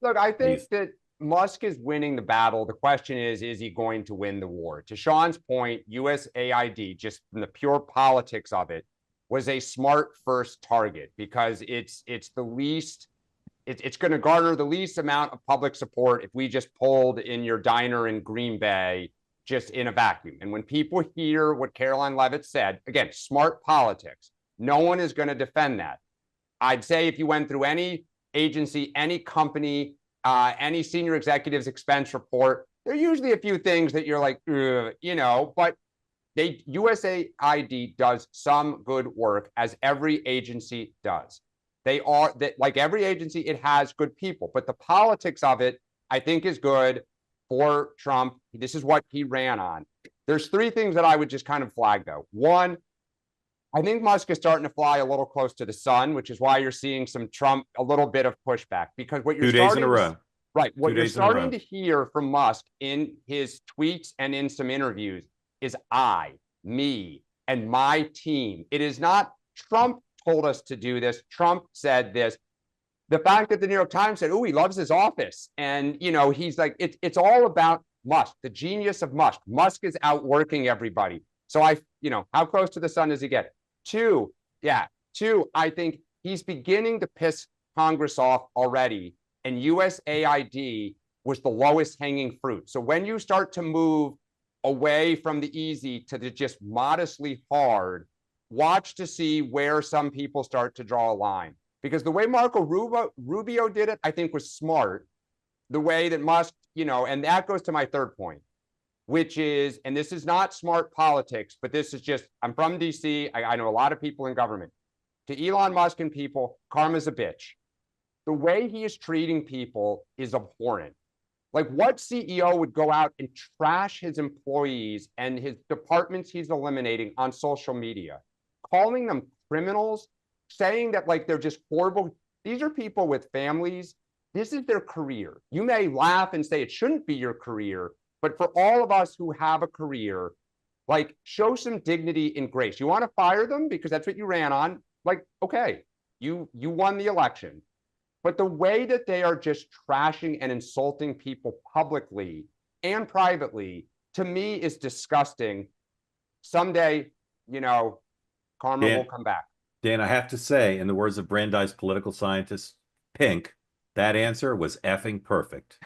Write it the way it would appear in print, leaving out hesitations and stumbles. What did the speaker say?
Look, I think Please. that Musk is winning the battle. The question is he going to win the war? To Sean's point, USAID, just from the pure politics of it, was a smart first target because it's the least it's going to garner the least amount of public support if we just pulled in your diner in Green Bay just in a vacuum. And when people hear what Caroline Levitt said, again, smart politics, no one is going to defend that. I'd say if you went through any agency, any company, any senior executive's expense report, there are usually a few things that you're like, but USAID does some good work, as every agency does. They are that, like every agency, it has good people, but the politics of it, I think, is good for Trump. This is what he ran on. There's three things that I would just kind of flag though. One, I think Musk is starting to fly a little close to the sun, which is why you're seeing some Trump, a little bit of pushback, because what you're 2 days in a starting to, row. right, Two what you're days in a starting row. to hear from Musk in his tweets and in some interviews is me, and my team. It is not Trump told us to do this. Trump said this. The fact that the New York Times said, "Oh, he loves his office," and he's like, it's all about Musk, the genius of Musk. Musk is outworking everybody. So how close to the sun does he get? Two, yeah, two. I think he's beginning to piss Congress off already, and USAID was the lowest hanging fruit. So when you start to move away from the easy to the just modestly hard, watch to see where some people start to draw a line. Because the way Marco Rubio did it, I think, was smart. The way that Musk, and that goes to my third point, which is, and this is not smart politics, but this is just, I'm from DC. I know a lot of people in government. To Elon Musk and people, karma's a bitch. The way he is treating people is abhorrent. Like, what CEO would go out and trash his employees and his departments he's eliminating on social media, calling them criminals, saying that like they're just horrible? These are people with families. This is their career. You may laugh and say it shouldn't be your career, but for all of us who have a career, like, show some dignity and grace. You want to fire them because that's what you ran on? Like, okay, you won the election. But the way that they are just trashing and insulting people publicly and privately, to me, is disgusting. Someday, karma will Dan, come back. Dan, I have to say, in the words of Brandeis political scientist Pink, that answer was effing perfect.